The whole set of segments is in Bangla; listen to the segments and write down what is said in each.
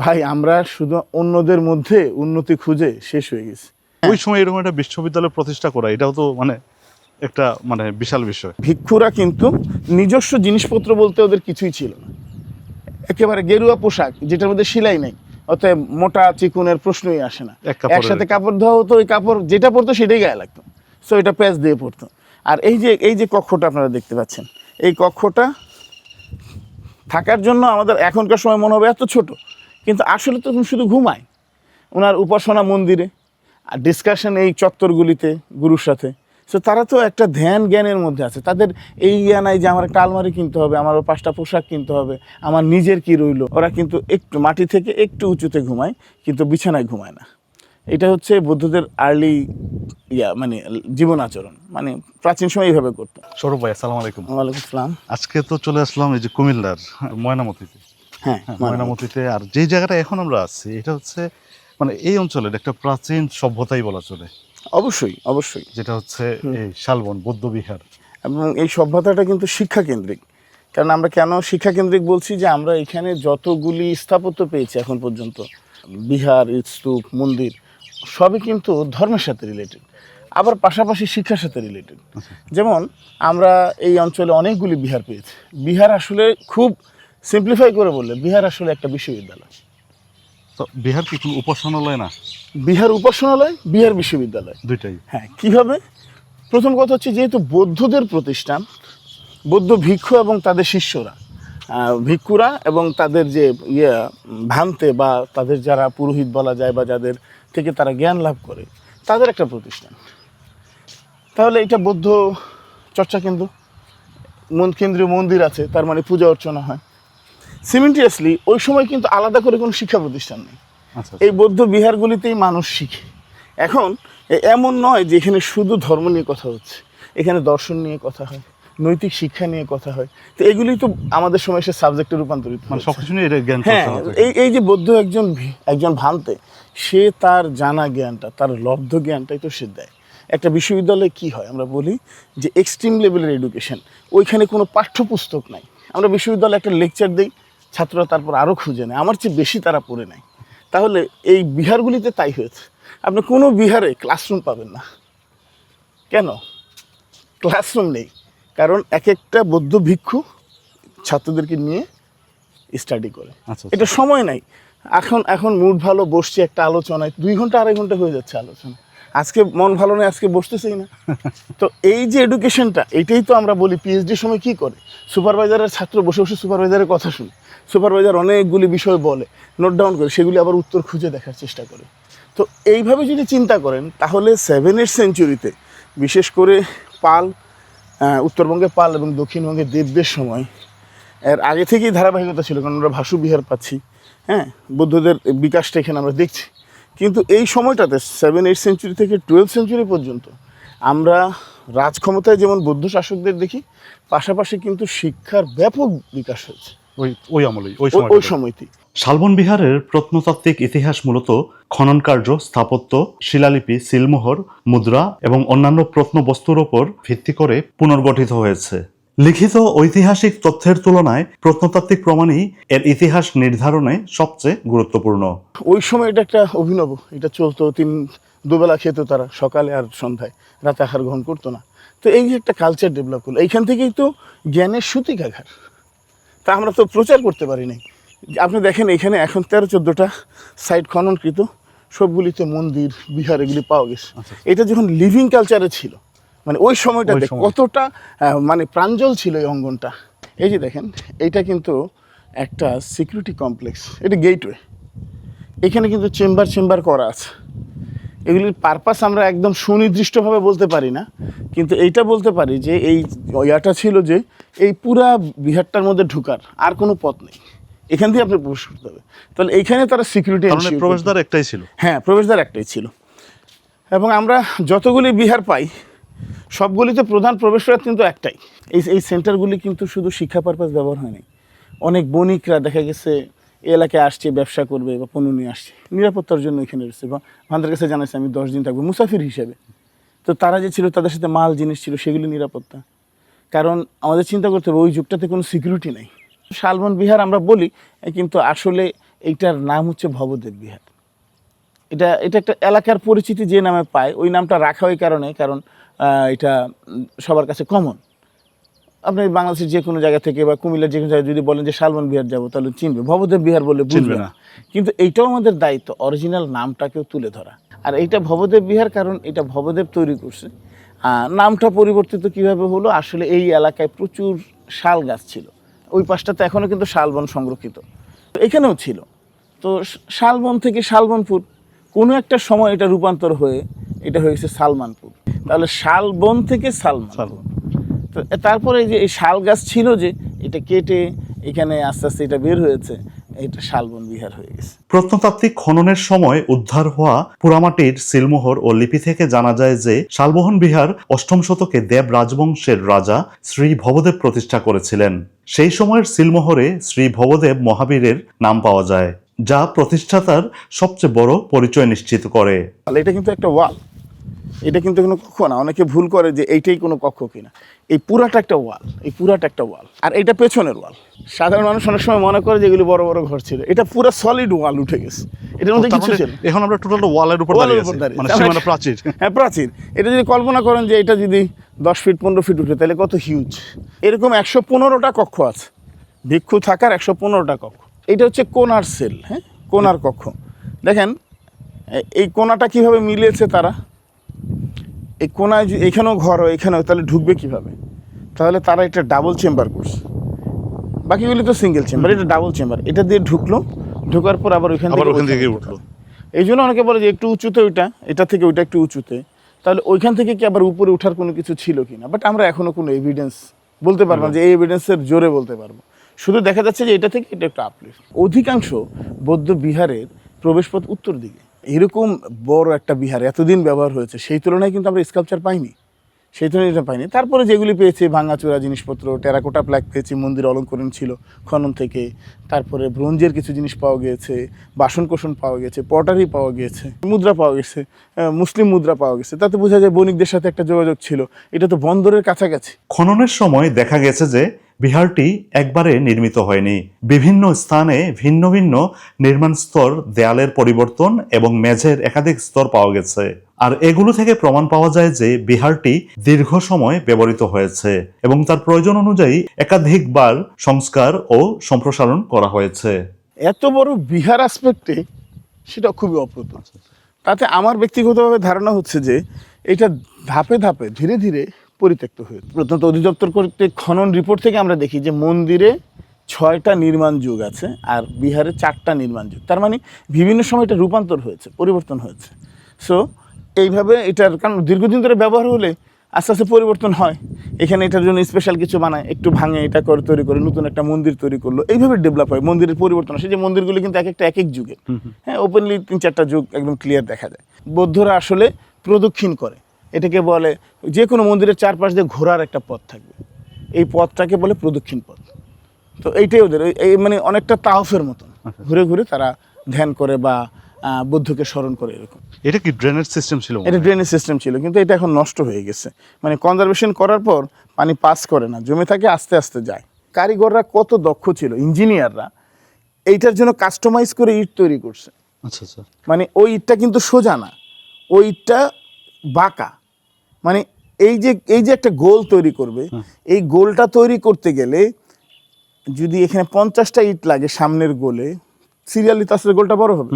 ভাই আমরা শুধু অন্যদের মধ্যে উন্নতি খুঁজে শেষ হয়ে গেছি। ওই সময় এরকম একটা বিশ্ববিদ্যালয় প্রতিষ্ঠা করা, এটাও তো একটা বিশাল বিষয়। ভিক্ষুরা কিন্তু নিজস্ব জিনিসপত্র বলতে ওদের কিছুই ছিল না, একেবারে গেরুয়া পোশাক যেটার মধ্যে সেলাই নেই, অতএব মোটা চিকুনের প্রশ্নই আসে না। একসাথে কাপড় ধোয়া হতো, ওই কাপড় যেটা পরতো সেটাই গায়ে লাগতো, সো এটা প্যাচ দিয়ে পড়তো। আর এই যে কক্ষটা আপনারা দেখতে পাচ্ছেন, এই কক্ষটা থাকার জন্য আমাদের এখনকার সময় মনে হবে এত ছোট, কিন্তু আসলে তো শুধু ঘুমায় ওনার উপাসনা মন্দিরে আর ডিসকাশন এই চত্বরগুলিতে গুরুর সাথে। সো তারা তো একটা ধ্যান জ্ঞানের মধ্যে আছে, তাদের এই জ্ঞান নাই যে আমার একটা আলমারি কিনতে হবে, আমার 5টা পোশাক কিনতে হবে, আমার নিজের কি রইলো। ওরা কিন্তু একটু মাটি থেকে একটু উঁচুতে ঘুমায়, কিন্তু বিছানায় ঘুমায় না। এটা হচ্ছে বুদ্ধদের আর্লি জীবন আচরণ, প্রাচীন সময় এইভাবে করতো। সৌরভ ভাই, আসসালামু আলাইকুম। ওয়ালাইকুম আসসালাম। আজকে তো চলে আসলাম এই যে কুমিল্লার ময়নামতিতে। হ্যাঁ, ময়নামতিতে। আর যে জায়গাটা এখন আমরা আছি এটা হচ্ছে এই অঞ্চলের একটা প্রাচীন সভ্যতাই বলা চলে। অবশ্যই অবশ্যই। যেটা হচ্ছে এই শালবন বৌদ্ধ বিহার। এবং এই সভ্যতাটা কিন্তু শিক্ষা কেন্দ্রিক। কারণ আমরা কেন শিক্ষা কেন্দ্রিক বলছি, যে আমরা এখানে যতগুলি স্থাপত্য পেয়েছি এখন পর্যন্ত, বিহার, স্তূপ, মন্দির, সবই কিন্তু ধর্মের সাথে রিলেটেড, আবার পাশাপাশি শিক্ষার সাথে রিলেটেড। যেমন আমরা এই অঞ্চলে অনেকগুলি বিহার পেয়েছি। বিহার আসলে খুব সিম্পলিফাই করে বললে বিহার আসলে একটা বিশ্ববিদ্যালয়। তো বিহার কি কোনো উপাসনালয় না? বিহার উপাসনালয়, বিহার বিশ্ববিদ্যালয়, দুইটাই। হ্যাঁ। কিভাবে? প্রথম কথা হচ্ছে, যেহেতু বৌদ্ধদের প্রতিষ্ঠান, বৌদ্ধ ভিক্ষু এবং তাদের শিষ্যরা, ভিক্ষুরা এবং তাদের যে ভান্তে বা তাদের যারা পুরোহিত বলা যায় বা যাদের থেকে তারা জ্ঞান লাভ করে, তাদের একটা প্রতিষ্ঠান। তাহলে এটা বৌদ্ধ চর্চা কেন্দ্র, কেন্দ্রীয় মন্দির আছে, তার মানে পূজা অর্চনা হয়। সিমেন্টিয়াসলি ওই সময় কিন্তু আলাদা করে কোনো শিক্ষা প্রতিষ্ঠান নেই। এই বৌদ্ধ বিহারগুলিতেই মানুষ শিখে। এখন এমন নয় যে এখানে শুধু ধর্ম নিয়ে কথা হচ্ছে, এখানে দর্শন নিয়ে কথা হয়, নৈতিক শিক্ষা নিয়ে কথা হয়। তো এগুলি তো আমাদের সময় এসে সাবজেক্টে রূপান্তরিত, সবকিছু নিয়ে জ্ঞান। হ্যাঁ, এই যে বৌদ্ধ একজন ভান্তে, সে তার জানা জ্ঞানটা, তার লব্ধ জ্ঞানটাই তো সে দেয়। একটা বিশ্ববিদ্যালয়ে কি হয়, আমরা বলি যে এক্সট্রিম লেভেলের এডুকেশন, ওইখানে কোনো পাঠ্যপুস্তক নাই। আমরা বিশ্ববিদ্যালয়ে একটা লেকচার দিই, ছাত্ররা তারপর আরও খুঁজে নেয়, আমার চেয়ে বেশি তারা পড়ে নেয়। তাহলে এই বিহারগুলিতে তাই হয়েছে। আপনি কোনো বিহারে ক্লাসরুম পাবেন না। কেন ক্লাসরুম নেই? কারণ এক একটা বৌদ্ধ ভিক্ষু ছাত্রদেরকে নিয়ে স্টাডি করে। এটা সময় নাই। এখন মুড ভালো, বসছি একটা আলোচনায়, 2 ঘন্টা 2.5 ঘন্টা হয়ে যাচ্ছে আলোচনা। আজকে মন ভালো নয়, আজকে বসতেছেই না। তো এই যে এডুকেশনটা, এইটাই তো আমরা বলি পিএইচডির সময় কী করে, সুপারভাইজারের ছাত্র বসে বসে সুপারভাইজারের কথা শুনে, সুপারভাইজার অনেকগুলি বিষয় বলে, নোট ডাউন করে, সেগুলি আবার উত্তর খুঁজে দেখার চেষ্টা করে। তো এইভাবে যদি চিন্তা করেন, তাহলে 7th সেঞ্চুরিতে বিশেষ করে পাল, উত্তরবঙ্গে পাল এবং দক্ষিণবঙ্গে দেবদের সময়, এর আগে থেকেই ধারাবাহিকতা ছিল, কারণ আমরা ভাসু বিহার পাচ্ছি, হ্যাঁ, বৌদ্ধদের বিকাশটা এখানে আমরা দেখছি। কিন্তু এই সময়টাতে 7th সেঞ্চুরি থেকে 12th সেঞ্চুরি পর্যন্ত আমরা রাজক্ষমতায় যেমন বৌদ্ধ শাসকদের দেখি, পাশাপাশি কিন্তু শিক্ষার ব্যাপক বিকাশ হয়েছে ওই সময়তেই। শালবন বিহারের প্রত্নতাত্ত্বিক ইতিহাস মূলত খনন কার্য, স্থাপত্য, শিলালিপি, সিলমোহর, মুদ্রা এবং অন্যান্য প্রত্নবস্তুর উপর ভিত্তি করে পুনর্গঠিত হয়েছে। লিখিত ঐতিহাসিক তথ্যের তুলনায় প্রত্নতাত্ত্বিক প্রমাণই এর ইতিহাস নির্ধারণে সবচেয়ে গুরুত্বপূর্ণ। ওই সময় এটা একটা অভিনব, এটা চলতো, 2 বেলা খেত তারা, সকালে আর সন্ধ্যায়, রাতে আহার গ্রহণ করতো না। তো এই যে একটা কালচার ডেভেলপ করলো, এইখান থেকেই তো জ্ঞানের সূতিকাঘার। তা আমরা তো প্রচার করতে পারি নাই। আপনি দেখেন এখানে এখন 13-14টা সাইট খননকৃত, সবগুলিতে মন্দির, বিহার এগুলি পাওয়া গেছে। এটা যখন লিভিং কালচারে ছিল, ওই সময়টাতে কতটা প্রাঞ্জল ছিল এই অঙ্গনটা। এই যে দেখেন, এইটা কিন্তু একটা সিকিউরিটি কমপ্লেক্স, এটা গেটওয়ে। এখানে কিন্তু চেম্বার করা আছে। এগুলির পারপাস আমরা একদম সুনির্দিষ্টভাবে বলতে পারি না, কিন্তু এইটা বলতে পারি যে এই ইয়াটা ছিল যে এই পুরা বিহারটার মধ্যে ঢুকার আর কোনো পথ নেই, এখান দিয়ে আপনি প্রবেশ করতে হবে। তাহলে এইখানে তারা সিকিউরিটি, প্রবেশদ্বার একটাই ছিল। হ্যাঁ, প্রবেশদ্বার একটাই ছিল। এবং আমরা যতগুলি বিহার পাই, সবগুলিতে প্রধান প্রবেশদ্বার কিন্তু একটাই। এই সেন্টারগুলি কিন্তু শুধু শিক্ষা পারপাস ব্যবহার হয়নি। অনেক বণিকরা দেখা গেছে এলাকায় আসছে, ব্যবসা করবে বা পণ্য নিয়ে আসছে, নিরাপত্তার জন্য এখানে রয়েছে, বা আমাদের কাছে জানাচ্ছে আমি 10 দিন থাকবো মুসাফির হিসেবে। তো তারা যে ছিল, তাদের সাথে মাল জিনিস ছিল, সেগুলি নিরাপত্তা। কারণ আমাদের চিন্তা করতে হবে ওই যুগটাতে কোনো সিকিউরিটি নেই। শালবন বিহার আমরা বলি, কিন্তু আসলে এইটার নাম হচ্ছে ভবদেব বিহার। এটা এটা একটা এলাকার পরিচিতি যে নামে পায়, ওই নামটা রাখা ওই কারণে, কারণ এটা সবার কাছে কমন। আপনি বাংলাদেশের যে কোনো জায়গা থেকে বা কুমিল্লার যে কোনো জায়গায় যদি বলেন যে শালবন বিহার যাবো, তাহলে চিনবে, ভবদেব বিহার বলে বুঝবে না। কিন্তু এইটাও আমাদের দায়িত্ব, অরিজিনাল নামটাকেও তুলে ধরা। আর এইটা ভবদেব বিহার কারণ এটা ভবদেব তৈরি করছে। নামটা পরিবর্তিত কিভাবে হলো, আসলে এই এলাকায় প্রচুর শাল গাছ ছিল, ওই পাশটাতে এখনও কিন্তু শালবন সংরক্ষিত, এখানেও ছিল। তো শালবন থেকে শালবনপুর, কোনো একটা সময় এটা রূপান্তর হয়ে এটা হয়ে গেছে সালমানপুর। তাহলে শালবন থেকে সালমানপুর। তো তারপরে এই যে এই শাল গাছ ছিল, যে এটা কেটে এখানে আস্তে আস্তে এটা বের হয়েছে, এটা শালবন বিহার হয়ে গেছে। প্রত্নতাত্ত্বিক খননের সময় উদ্ধার হওয়া পোড়ামাটির সিলমোহর ও লিপি থেকে জানা যায় যে শালবন বিহার 8ম শতকে দেব রাজবংশের রাজা শ্রী ভবদেব প্রতিষ্ঠা করেছিলেন। সেই সময়ের সিলমোহরে শ্রী ভবদেব মহাবীরের নাম পাওয়া যায়, যা প্রতিষ্ঠাতার সবচেয়ে বড় পরিচয় নিশ্চিত করে। এটা কিন্তু একটা ওয়াল, এটা কিন্তু কোনো কক্ষ না। অনেকে ভুল করে যে এইটাই কোনো কক্ষ কিনা, এই পুরাটা একটা ওয়াল, এই পুরাটা একটা ওয়াল। আর এইটা পেছনের ওয়াল। সাধারণ মানুষ অনেক সময় মনে করে যে এগুলি বড় বড় ঘর ছিল, এটা পুরো সলিড ওয়াল উঠে গেছে, এটার মধ্যে কিছু ছিল। এখন আমরা টোটাল ওয়ালের উপর দাঁড়িয়ে আছি, মানে সীমানা প্রাচীর। হ্যাঁ, প্রাচীর। এটা যদি কল্পনা করেন যে এটা যদি 10 ফিট 15 ফিট উঠে, তাহলে কত হিউজ। এরকম 115টা কক্ষ আছে, ভিক্ষু থাকার 115টা কক্ষ। এটা হচ্ছে কোনার সেল, হ্যাঁ, কোনার কক্ষ। দেখেন এই কোনাটা কিভাবে মিলিয়েছে তারা। এই কোনায় এখানেও ঘর হয়, এখানেও, তাহলে ঢুকবে কিভাবে? তাহলে তারা এটা ডাবল চেম্বার করছে, বাকিগুলি তো সিঙ্গেল চেম্বার, এটা ডাবল চেম্বার। এটা দিয়ে ঢুকলো, ঢোকার পর আবার ওইখান থেকে উঠলো। এই জন্য অনেকে বলে যে একটু উঁচুতে ওইটা, এটা থেকে ওইটা একটু উঁচুতে, তাহলে ওইখান থেকে কি আবার উপরে ওঠার কোনো কিছু ছিল কিনা। বাট আমরা এখনো কোনো এভিডেন্স বলতে পারবো না, যে এই এভিডেন্সের জোরে বলতে পারবো। শুধু দেখা যাচ্ছে যে এটা থেকে এটা একটু আপলিফট। অধিকাংশ বৌদ্ধ বিহারের প্রবেশপথ উত্তর দিকে। এরকম বড় একটা বিহার এতদিন ব্যবহার হয়েছে, সেই তুলনায় কিন্তু আমরা স্কাল্পচার পাইনি, সেই তুলনায় এটা পাইনি। তারপরে যেগুলি পেয়েছি, ভাঙাচোরা জিনিসপত্র, টেরাকোটা প্ল্যাক পেয়েছি, মন্দির অলঙ্করণ ছিল খনন থেকে। তারপরে ব্রোঞ্জের কিছু জিনিস পাওয়া গিয়েছে, বাসনকোসন পাওয়া গেছে, পটারি পাওয়া গিয়েছে, মুদ্রা পাওয়া গেছে, মুসলিম মুদ্রা পাওয়া গেছে। তাতে বোঝা যায় বণিকদের সাথে একটা যোগাযোগ ছিল, এটা তো বন্দরের কাছাকাছি। খননের সময় দেখা গেছে যে বিহারটি একবারে নির্মিত হয়নি। বিভিন্ন স্থানে ভিন্ন ভিন্ন নির্মাণ স্তর, দেয়ালের পরিবর্তন এবং মেঝের একাধিক স্তর পাওয়া গেছে। আর এগুলো থেকে প্রমাণ পাওয়া যায় যে বিহারটি দীর্ঘ সময় ব্যবহৃত হয়েছে এবং তার প্রয়োজন অনুযায়ী একাধিকবার সংস্কার ও সম্প্রসারণ করা হয়েছে। এত বড় বিহার আসপেক্টে সেটা খুবই অপ্রতুল। তাতে আমার ব্যক্তিগতভাবে ধারণা হচ্ছে যে এটা ধাপে ধাপে ধীরে ধীরে পরিত্যক্ত হয়েছে। প্রত্নতত্ত্ব অধিদপ্তর কর্তৃক খনন রিপোর্ট থেকে আমরা দেখি যে মন্দিরে 6টা নির্মাণ যুগ আছে আর বিহারে 4টা নির্মাণ যুগ। তার মানে বিভিন্ন সময় এটা রূপান্তর হয়েছে, পরিবর্তন হয়েছে। সো এইভাবে এটার, কারণ দীর্ঘদিন ধরে ব্যবহার হলে আস্তে আস্তে পরিবর্তন হয়। এখানে এটার জন্য স্পেশাল কিছু বানায়, একটু ভাঙে, এটা করে তৈরি করে নতুন একটা মন্দির তৈরি করলো, এইভাবে ডেভেলপ হয়, মন্দিরের পরিবর্তন আসে। যে মন্দিরগুলো কিন্তু এক একটা এক এক যুগের, হ্যাঁ, ওপেনলি 3-4টা যুগ একদম ক্লিয়ার দেখা যায়। বৌদ্ধরা আসলে প্রদক্ষিণ করে, এটাকে বলে, যে কোনো মন্দিরের চারপাশ দিয়ে ঘোরার একটা পথ থাকবে, এই পথটাকে বলে প্রদক্ষিণ পথ। তো এইটাই ওদের এই মানে অনেকটা তাওফের মতন, ঘুরে ঘুরে তারা ধ্যান করে বা বুদ্ধকে স্মরণ করে এরকম। এটা কি ড্রেনেজ সিস্টেম ছিল? এটা ড্রেনেজ সিস্টেম ছিল, কিন্তু এটা এখন নষ্ট হয়ে গেছে। মানে কনজারভেশন করার পর পানি পাস করে না, জমে থাকে, আস্তে আস্তে যায়। কারিগররা কত দক্ষ ছিল, ইঞ্জিনিয়াররা এইটার জন্য কাস্টমাইজ করে ইট তৈরি করছে। আচ্ছা আচ্ছা। মানে ওই ইটটা কিন্তু সোজা না, ওই ইটটা বাঁকা। মানে এই যে একটা গোল তৈরি করবে, এই গোলটা তৈরি করতে গেলে যদি এখানে 50টা ইট লাগে সামনের গোলে, সিরিয়ালি তো আসলে গোলটা বড় হবে।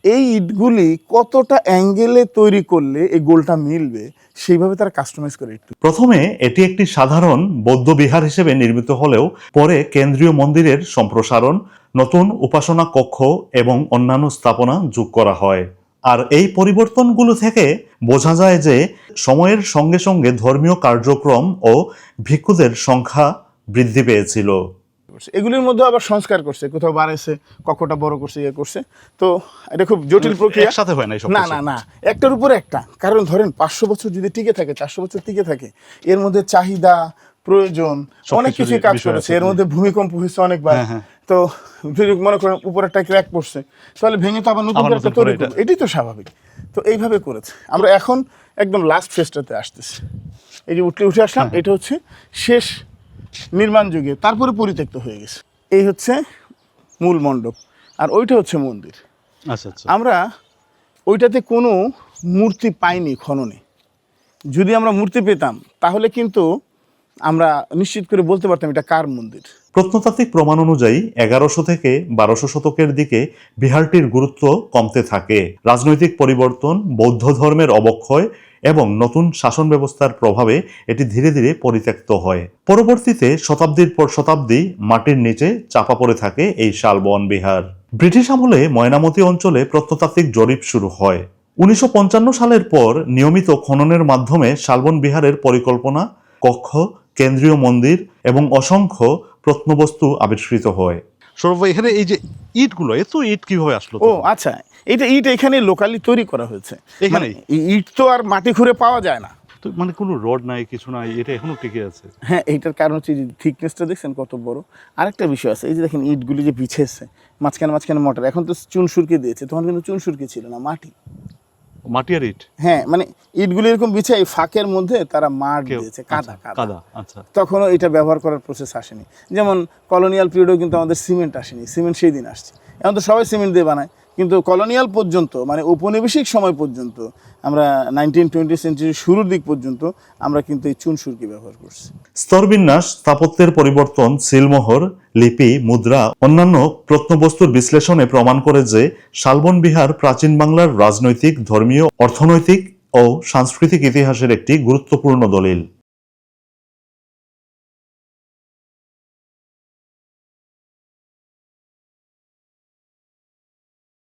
এই ইটগুলি কতটা অ্যাঙ্গেলে তৈরি করলে এই গোলটা মিলবে, সেইভাবে তারা কাস্টমাইজ করে ইট। প্রথমে এটি একটি সাধারণ বৌদ্ধ বিহার হিসেবে নির্মিত হলেও পরে কেন্দ্রীয় মন্দিরের সম্প্রসারণ, নতুন উপাসনা কক্ষ এবং অন্যান্য স্থাপনা যোগ করা হয়। আর এই পরিবর্তনগুলো থেকে বোঝা যায় যে সময়ের সঙ্গে সঙ্গে ধর্মীয় কার্যক্রম ও ভিক্ষুদের সংখ্যা বৃদ্ধি পেয়েছিল। এগুলির মধ্যে আবার সংস্কার করছে, কোথাও বাড়াইছে, কক্ষটা বড় করছে, ইয়ে করছে। তো এটা খুব জটিল প্রক্রিয়া, একসাথে হয় না সব। না না না, একটার উপরে একটা। কারণ ধরেন 500 বছর যদি টিকে থাকে, 400 বছর টিকে থাকে, এর মধ্যে চাহিদা, প্রয়োজন, অনেক কিছুই কাজ করেছে। এর মধ্যে ভূমিকম্প হয়েছে অনেকবার। তো মনে করেন উপরেরটা ক্র্যাক পড়ছে, তাহলে ভেঙে তো আবার নতুন একটা তৈরি করবে, এটাই তো স্বাভাবিক। তো এইভাবে করেছে। আমরা এখন একদম লাস্ট ফেজটাতে আসতেছি। এই যে উঠে আসলাম, এটা হচ্ছে শেষ নির্মাণ যুগে, তারপরে পরিত্যক্ত হয়ে গেছে। এই হচ্ছে মূল মণ্ডপ। আর ওইটা হচ্ছে মন্দির। আচ্ছা আচ্ছা। আমরা ওইটাতে কোনো মূর্তি পাইনি খননে। যদি আমরা মূর্তি পেতাম তাহলে কিন্তু আমরা নিশ্চিত করে বলতে পারতাম এটা কার মন্দির। প্রত্নতাত্ত্বিক প্রমাণ অনুযায়ী 1100 থেকে 1200 শতকের দিকে বিহারটির গুরুত্ব কমতে থাকে। রাজনৈতিক পরিবর্তন, বৌদ্ধ ধর্মের অবক্ষয় এবং নতুন শাসন ব্যবস্থার প্রভাবে এটি ধীরে ধীরে পরিত্যক্ত হয়। পরবর্তীতে শতাব্দীর পর শতাব্দী মাটির নিচে চাপা পড়ে থাকে এই শালবন বিহার। ব্রিটিশ আমলে ময়নামতি অঞ্চলে প্রত্নতাত্ত্বিক জরিপ শুরু হয়। 1955 সালের পর নিয়মিত খননের মাধ্যমে শালবন বিহারের পরিকল্পনা, কক্ষ, কেন্দ্রীয় মন্দির এবং অসংখ্য প্রত্নবস্তু আবিষ্কৃত হয়। সৌরভ ভাই, এখানে এই যে ইটগুলো, এত ইট কিভাবে আসলো? ও আচ্ছা, এটা ইট এখানে লোকালি তৈরি করা হয়েছে। এখানেই? ইট তো আর মাটি খুঁড়ে পাওয়া যায় না। তো মানে কোনো রড নাই, কিছু নাই, এটা এখনো টিকে আছে? হ্যাঁ, এইটার কারণ হচ্ছে যে থিকনেসটা দেখছেন কত বড়। আরেকটা বিষয় আছে, এই যে দেখেন ইটগুলি যে বিছেছে মাঝখানে মাঝখানে মোটর, এখন তো চুন সুরকি দিয়েছে, তখন কিন্তু চুন সুরকি ছিল না, মাটি। মাটি আর ইট? হ্যাঁ, মানে ইটগুলি এরকম বিছে এই ফাঁকের মধ্যে তারা মাঠ দিয়েছে, কাদা কাদা। কাদা, আচ্ছা। তখনও এটা ব্যবহার করার প্রসেস আসেনি। যেমন কলোনিয়াল পিরিয়ডেও কিন্তু আমাদের সিমেন্ট আসেনি, সিমেন্ট সেই দিন আসছে। এখন তো সবাই সিমেন্ট দিয়ে বানায়, কিন্তু কলোনিয়াল পর্যন্ত মানে ঔপনিবেশিক সময় পর্যন্ত আমরা 19-20 সেঞ্চুরির শুরুর দিক পর্যন্ত আমরা কিন্তু এই চুন সুরকি ব্যবহার করছি। স্তরবিন্যাস, স্থাপত্যের পরিবর্তন, সিলমোহর, লিপি, মুদ্রা, অন্যান্য প্রত্নবস্তুর বিশ্লেষণে প্রমাণ করে যে শালবন বিহার প্রাচীন বাংলার রাজনৈতিক, ধর্মীয়, অর্থনৈতিক ও সাংস্কৃতিক ইতিহাসের একটি গুরুত্বপূর্ণ দলিল।